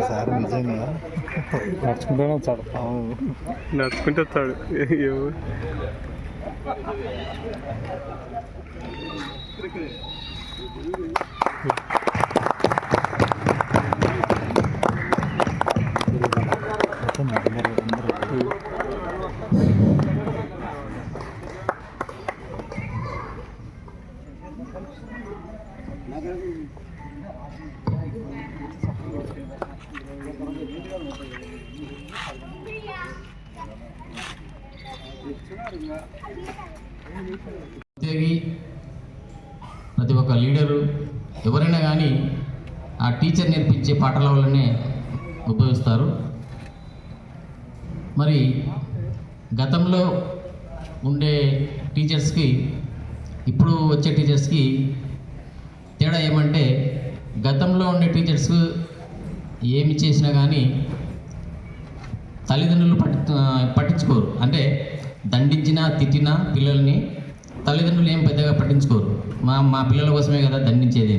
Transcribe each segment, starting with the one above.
Sir నిజంగా నడుచుకుంటూనే వచ్చాడు. నడుచుకుంటూ వచ్చాడు. ప్రతి ఒక్క లీడరు ఎవరైనా కానీ ఆ టీచర్ నేర్పించే పాఠాల వల్లనే ఉపయోగిస్తారు. మరి గతంలో ఉండే టీచర్స్కి ఇప్పుడు వచ్చే టీచర్స్కి తేడా ఏమంటే, గతంలో ఉండే టీచర్స్ ఏమి చేసినా కానీ తల్లిదండ్రులు పట్టించుకోరు. అంటే దండించినా తిట్టినా పిల్లల్ని తల్లిదండ్రులు ఏం పెద్దగా పట్టించుకోరు. మా పిల్లల కోసమే కదా దండించేది.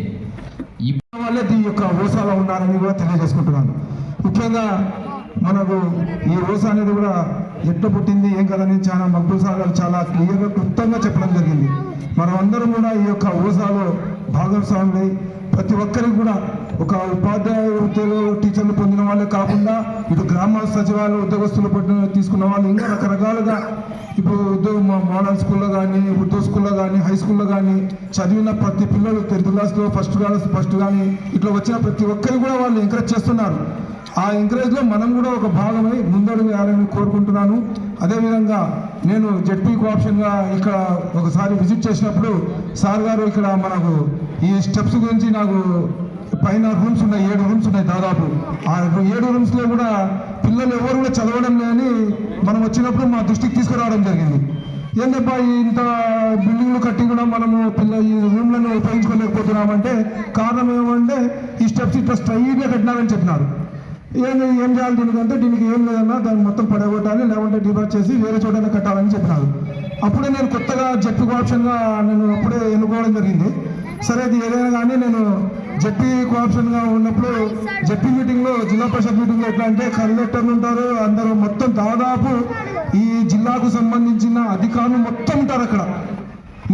వాళ్ళే దీని యొక్క ఓసాలో ఉన్నారని కూడా తెలియజేసుకుంటున్నాను. ముఖ్యంగా మనకు ఈ ఓసా అనేది కూడా ఎట్లా పుట్టింది ఏం కదని చాలా మక్బూల్ సార్ గారు చాలా క్లియర్గా క్లుప్తంగా చెప్పడం జరిగింది. మనం అందరం కూడా ఈ యొక్క ఓసాలో భాగస్వాములై ప్రతి ఒక్కరికి కూడా ఒక ఉపాధ్యాయ ఉద్యోగ టీచర్లు పొందిన వాళ్ళే కాకుండా ఇటు గ్రామ సచివాలయ ఉద్యోగస్తులు తీసుకున్న వాళ్ళు ఇంకా రకరకాలుగా ఇప్పుడు మోడల్ స్కూల్లో కానీ ఉర్దూ స్కూల్లో కానీ హై స్కూల్లో కానీ చదివిన ప్రతి పిల్లలు 10th క్లాస్లో ఫస్ట్ కానీ ఇట్లా వచ్చిన ప్రతి ఒక్కరికి కూడా వాళ్ళు ఎంకరేజ్ చేస్తున్నారు. ఆ ఎంకరేజ్లో మనం కూడా ఒక భాగమై ముందడుగు వేయాలని కోరుకుంటున్నాను. అదేవిధంగా నేను జెడ్పీ కోఆప్షన్గా ఇక్కడ ఒకసారి విజిట్ చేసినప్పుడు సార్ గారు ఇక్కడ మనకు ఈ స్టెప్స్ గురించి నాకు పైన రూమ్స్ ఉన్నాయి, 7 రూమ్స్ ఉన్నాయి దాదాపు. ఆ 7 రూమ్స్లో కూడా పిల్లలు ఎవరు కూడా చదవడం లేని మనం వచ్చినప్పుడు మా దృష్టికి తీసుకురావడం జరిగింది. ఏంటబ్బా ఇంత బిల్డింగ్లు కట్టి కూడా మనము ఈ రూమ్లను ఉపయోగించుకోలేకపోతున్నామంటే కారణం ఏమంటే ఈ స్టెప్స్ ఇట్లా స్ట్రైట్గా కట్టినారని చెప్పినారు. ఏం చేయాలి దీనికంటే దీనికి ఏం లేదన్నా దాన్ని మొత్తం పడగొట్టాలి, లేకుంటే డిబాట్ చేసి వేరే చోటనే కట్టాలని చెప్పినారు. అప్పుడే నేను కొత్తగా జెడ్పీ కోఆప్షన్గా నేను అప్పుడే ఎన్నుకోవడం జరిగింది. సరే అది ఏదైనా కానీ నేను జెడ్పీ కోఆప్షన్గా ఉన్నప్పుడు జెడ్పీ మీటింగ్లో జిల్లా పరిషత్ మీటింగ్లో ఎట్లా అంటే కలెక్టర్లు ఉంటారు, అందరూ మొత్తం దాదాపు ఈ జిల్లాకు సంబంధించిన అధికారులు మొత్తం ఉంటారు అక్కడ.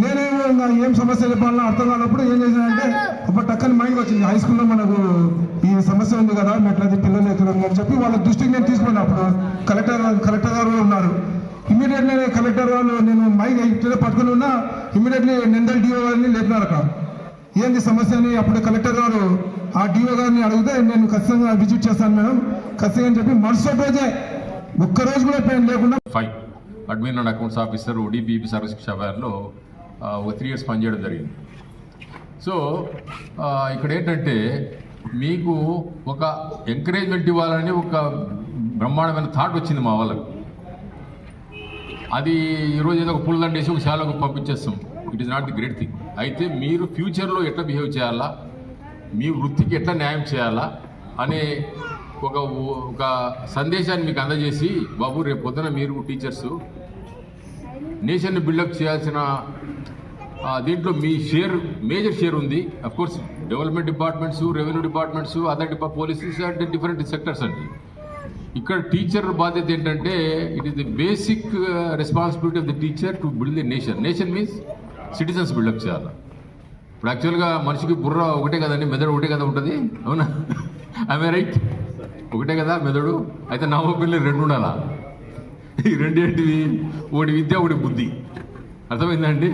నేనేమో ఇంకా ఏం సమస్య చెప్పాలన్నా అర్థం కానప్పుడు ఏం చేశానంటే ఒక టక్కని మైండ్ వచ్చింది, హై స్కూల్లో మనకు ఈ సమస్య ఉంది కదా మెట్లది పిల్లలు ఎక్కడం అని చెప్పి వాళ్ళ దృష్టికి నేను తీసుకున్నప్పుడు కలెక్టర్ గారు ఉన్నారు. ఇమీడియట్లీ కలెక్టర్ వాళ్ళు నేను మైక్ ఇట్లా పట్టుకుని ఉన్నా ఇమీడియట్లీ నిందల్ డిఓ గారిని లేపినారు అక్కడ. ఏంది సమస్య అని అప్పుడు కలెక్టర్ గారు ఆ డిఓ గారిని అడిగితే నేను ఖచ్చితంగా విజిట్ చేస్తాను మేడం ఖచ్చితంగా అని చెప్పి మరుసటి రోజే ఒక్కరోజు కూడా పెయిన్ లేకుండా 5 admin and accounts officer ODPP Sarva Shiksha వ్యాన్లో ఒక 3 years పనిచేయడం జరిగింది. సో ఇక్కడ ఏంటంటే మీకు ఒక ఎంకరేజ్మెంట్ ఇవ్వాలని ఒక బ్రహ్మాండమైన థాట్ వచ్చింది మా వాళ్ళకు. అది ఈరోజు ఏదో ఒక పుల్లండి వేసి ఒక శాలకు పంపించేస్తాం. It is not the great thing. అయితే మీరు ఫ్యూచర్లో ఎట్లా బిహేవ్ చేయాలా, మీ వృత్తికి ఎట్లా న్యాయం చేయాలా అనే ఒక సందేశాన్ని మీకు అందజేసి, బాబు రేపు పొద్దున మీరు టీచర్సు నేషన్ని బిల్డప్ చేయాల్సిన దీంట్లో మీ మేజర్ షేర్ ఉంది. Of course development departments, revenue departments, other polices అంటే డిఫరెంట్ సెక్టర్స్ అండి. ఇక్కడ టీచర్ బాధ్యత ఏంటంటే it is the basic responsibility of the teacher to build the nation means citizens build up చేయాలి. ఇప్పుడు యాక్చువల్గా మనిషికి బుర్ర ఒకటే కదండి, మెదడు ఒకటే కదా ఉంటుంది, అవునా? I right? ఒకటే కదా మెదడు. అయితే నా ఒపీనియన్ 2 ఉండాలా. ఈ 2 ఏంటివి? ఒకటి విద్య, ఒకటి బుద్ధి. అర్థమైందండి?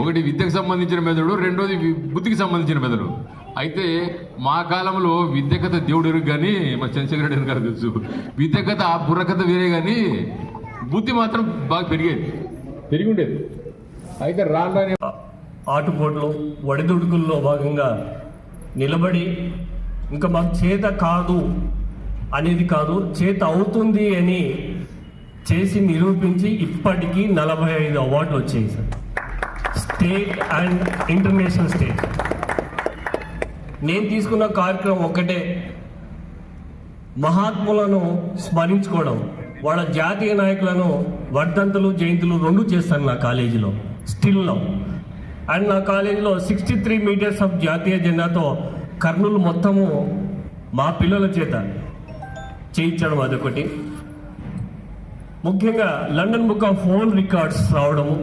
ఒకటి విద్యకు సంబంధించిన మెదడు, రెండోది బుద్ధికి సంబంధించిన మెదడు. అయితే మా కాలంలో విద్య కథ దేవుడు ఎరుగు కానీ మా చంద్రశేఖర రెడ్డి గారు తెలుసు, విద్య కథ బుర్ర కథ వేరే కానీ బుద్ధి మాత్రం బాగా పెరిగి ఉండేది. అయితే రాని ఆటుపోట్లు ఒడిదుడుకుల్లో భాగంగా నిలబడి ఇంకా మాకు చేత కాదు అనేది కాదు, చేత అవుతుంది అని చేసి నిరూపించి ఇప్పటికీ 45 అవార్డులు వచ్చాయి sir, state and international state. నేను తీసుకున్న కార్యక్రమం ఒకటే, మహాత్ములను స్మరించుకోవడం, వాళ్ళ జాతీయ నాయకులను వర్ధంతులు జయంతులు 2 చేస్తాను నా కాలేజీలో స్టిల్లో. అండ్ నా కాలేజీలో 63 మీటర్స్ ఆఫ్ జాతీయ జెండాతో కర్నూలు మొత్తము మా పిల్లల చేత చేయించడం అదొకటి. ముఖ్యంగా London book of world records రావడము.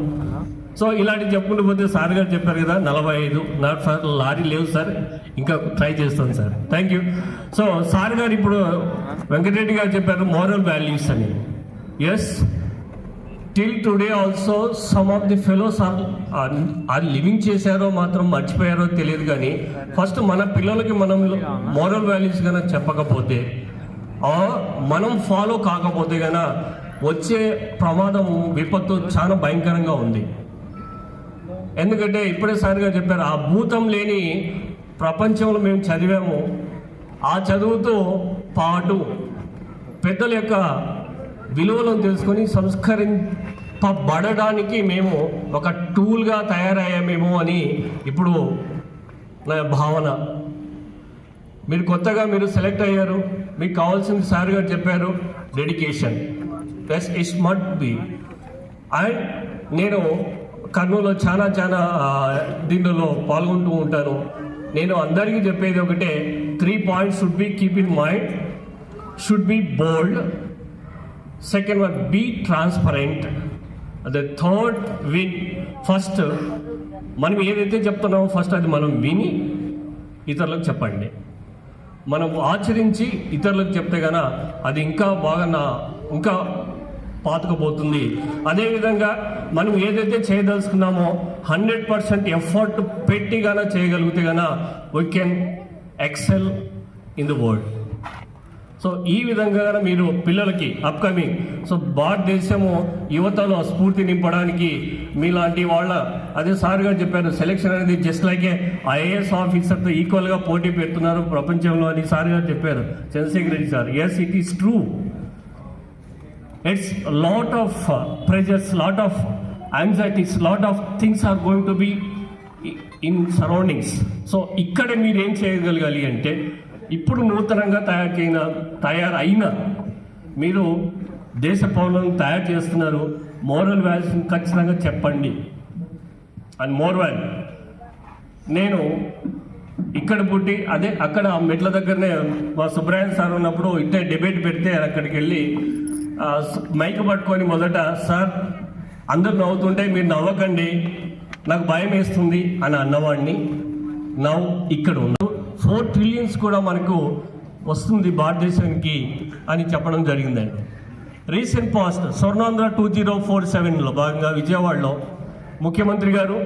సో ఇలాంటి చెప్పుకుంటూ పోతే సార్ గారు చెప్పారు కదా 45 నాకు సార్ లారీ లేవు సార్, ఇంకా ట్రై చేస్తాను sir. Thank you. So sir గారు ఇప్పుడు వెంకటరెడ్డి గారు చెప్పారు మోరల్ వాల్యూస్ అని. Yes, till today also some of the fellows are living చేశారో మాత్రం మర్చిపోయారో తెలియదు, కానీ ఫస్ట్ మన పిల్లలకి మనం మోరల్ వాల్యూస్ కన్నా చెప్పకపోతే మనం ఫాలో కాకపోతే కన్నా వచ్చే ప్రమాదం విపత్తు చాలా భయంకరంగా ఉంది. ఎందుకంటే ఇప్పుడే సార్ గారు చెప్పారు, ఆ భూతం లేని ప్రపంచంలో మేము చదివాము. ఆ చదువుతో పాటు పెద్దల యొక్క విలువలను తెలుసుకొని సంస్కరింపబడడానికి మేము ఒక టూల్గా తయారయ్యామేమో అని ఇప్పుడు నా భావన. మీరు కొత్తగా సెలెక్ట్ అయ్యారు, మీకు కావాల్సింది సార్ గారు చెప్పారు డెడికేషన్. ప్లస్ ఇట్ మట్ బి. అండ్ నేను కర్నూలులో చాలా దీనిలో పాల్గొంటూ ఉంటాను. నేను అందరికీ చెప్పేది ఒకటే, 3 points should be keep in mind. Should be bold, second one B transparent, the third win. First మనం ఏదైతే చెప్తున్నామో ఫస్ట్ అది మనం విని ఇతరులకు చెప్పండి. మనం ఆచరించి ఇతరులకు చెప్తే కనుక అది ఇంకా బాగా ఇంకా పాతుకుపోతుంది. అదేవిధంగా మనం ఏదైతే చేయదలుచుకున్నామో 100% ఎఫర్ట్ పెట్టి కనుక చేయగలిగితే కనుక we can XL in the world. So ఈ విధంగా మీరు పిల్లలకి అప్కమింగ్ భారతదేశము యువతలో స్ఫూర్తి నింపడానికి మీలాంటి వాళ్ళ, అదే సార్ గారు చెప్పారు సెలెక్షన్ అనేది జస్ట్ లైక్ ఐఏఎస్ ఆఫీసర్తో ఈక్వల్గా పోటీ పెడుతున్నారు ప్రపంచంలో అని సార్ గారు చెప్పారు, Chandrashekar Reddy sir. Yes, it is true. It's a lot of pressures, lot of anxieties, lot of things are going to be in surroundings. So ఇక్కడ మీరు ఏం చేయగలగాలి అంటే ఇప్పుడు నూతనంగా తయారైన మీరు దేశ పౌరులను తయారు చేస్తున్నారు, మోరల్ వాల్యూస్ని ఖచ్చితంగా చెప్పండి. అండ్ మోర్ వాల్యూ, నేను ఇక్కడ పుట్టి అదే అక్కడ మెట్ల దగ్గరనే మా సుబ్రాయన్ సార్ ఉన్నప్పుడు ఇట్టే డిబేట్ పెడితే అక్కడికి వెళ్ళి మైక్ పట్టుకొని మొదట సార్ అందరు నవ్వుతుంటే మీరు నవ్వకండి, నాకు భయం వేస్తుంది అని అన్నవాడిని. ఇక్కడ ఉన్న 4 trillion కూడా మనకు వస్తుంది భారతదేశానికి అని చెప్పడం జరిగిందండి. రీసెంట్ పాస్ట్ స్వర్ణాంధ్ర 2047లో భాగంగా విజయవాడలో ముఖ్యమంత్రి గారు,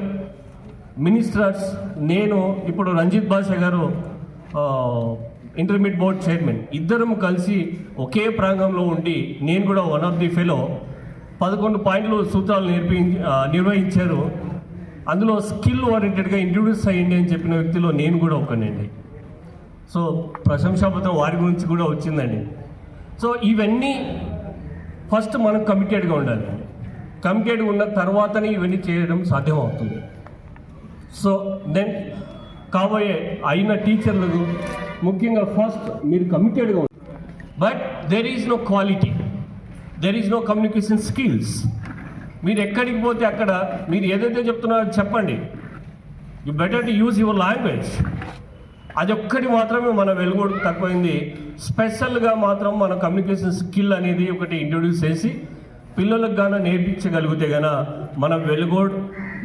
మినిస్టర్స్, నేను, ఇప్పుడు రంజిత్ భాషా గారు ఇంటర్మీడియట్ బోర్డ్ చైర్మన్, ఇద్దరం కలిసి ఒకే ప్రాంగంలో ఉండి నేను కూడా వన్ ఆఫ్ ది ఫెలో 11 పాయింట్లు సూత్రాలు నిర్వహించారు. అందులో స్కిల్ ఓరియంటెడ్గా ఇంట్రడ్యూస్ అయ్యండి అని చెప్పిన వ్యక్తిలో నేను కూడా ఒకనండి. సో ప్రశంసాపత్రం వారి గురించి కూడా వచ్చిందండి. సో ఇవన్నీ ఫస్ట్ మనం కమిటెడ్గా ఉండాలండి. కమిటెడ్గా ఉన్న తర్వాతనే ఇవన్నీ చేయడం సాధ్యం అవుతుంది. సో దెన్ కాబోయే అయిన టీచర్లకు ముఖ్యంగా ఫస్ట్ మీరు కమిటెడ్గా ఉంటారు. But there is no quality, there is no communication skills. మీరు ఎక్కడికి పోతే అక్కడ మీరు ఏదైతే చెప్తున్నారో చెప్పండి. You better to use your language. అది ఒక్కటి మాత్రమే మన వెలుగోడు తక్కువైంది. స్పెషల్గా మాత్రం మన కమ్యూనికేషన్ స్కిల్ అనేది ఒకటి ఇంట్రొడ్యూస్ చేసి పిల్లలకు గాన నేర్పించగలిగితే గాన మన వెలుగోడు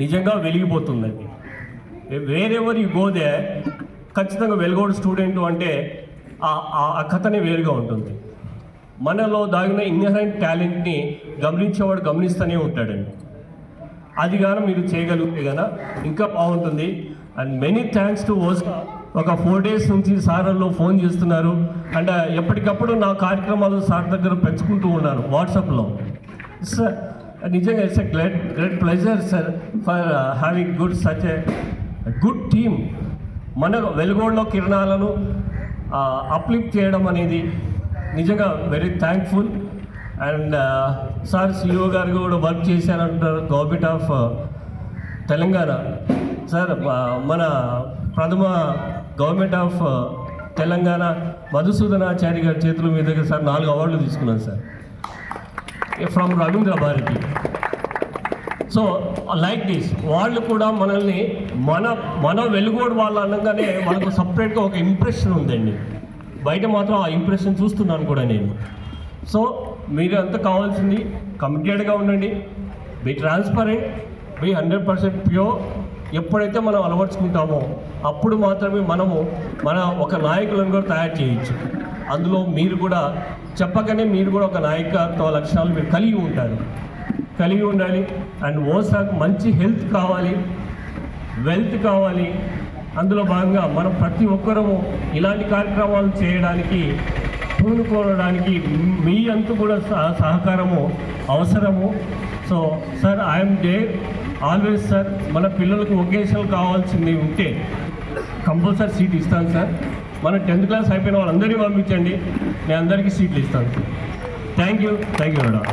నిజంగా వెలిగిపోతుందండి. వేరెవర్ యు గో దే, ఖచ్చితంగా వెలుగోడు స్టూడెంట్ అంటే ఆ కథనే వేరుగా ఉంటుంది. మనలో దాగిన ఇన్హరెంట్ టాలెంట్ని గమనించేవాడు గమనిస్తూనే ఉంటాడండి. అది కానీ మీరు చేయగలిగితే కనుక ఇంకా బాగుంటుంది. అండ్ మెనీ థ్యాంక్స్ టు ఓస్కా. ఒక 4 days నుంచి సార్లో ఫోన్ చేస్తున్నారు అండ్ ఎప్పటికప్పుడు నా కార్యక్రమాలు సార్ దగ్గర పెంచుకుంటూ ఉన్నాను వాట్సాప్లో. సార్ నిజంగా it's a great pleasure sir for having such a good team. మన వెలుగోడులో కిరణాలను అప్లిఫ్ట్ చేయడం అనేది నిజంగా very thankful. And sir CEO garu కూడా వర్క్ చేశారంటారు గవర్నమెంట్ ఆఫ్ తెలంగాణ. సార్ మన ప్రథమ గవర్నమెంట్ ఆఫ్ తెలంగాణ మధుసూదనాచారి గారి చేతుల మీదుగా సార్ 4 అవార్డులు తీసుకున్నాను sir from Ravindra Bharathi. So like this వాళ్ళు కూడా మనల్ని మన వెలుగోడు వాళ్ళు అనగానే మనకు సపరేట్గా ఒక ఇంప్రెషన్ ఉందండి. బయట మాత్రం ఆ ఇంప్రెషన్ చూస్తున్నాను కూడా నేను. సో మీరు అంతా కావాల్సింది కమిటెడ్గా ఉండండి, బీ ట్రాన్స్పరెంట్, బీ 100% ప్యూర్. ఎప్పుడైతే మనం అలవర్చుకుంటామో అప్పుడు మాత్రమే మన ఒక నాయకులను కూడా తయారు చేయొచ్చు. అందులో మీరు కూడా చెప్పగానే మీరు కూడా ఒక నాయకత్వ లక్షణాలు మీరు కలిగి ఉండాలి. అండ్ ఓసాకు మంచి హెల్త్ కావాలి, వెల్త్ కావాలి. అందులో భాగంగా మనం ప్రతి ఒక్కరము ఇలాంటి కార్యక్రమాలు చేయడానికి పూనుకోవడానికి మీ అంతు కూడా సహకారము అవసరము. So sir I'm there always sir. మన పిల్లలకు వొకేషనల్ కావాల్సింది ఉంటే కంపల్సరీ సీట్ ఇస్తాను సార్. మన 10th క్లాస్ అయిపోయిన వాళ్ళందరినీ పంపించండి, నేను అందరికీ సీట్లు ఇస్తాను సార్. Thank you madam.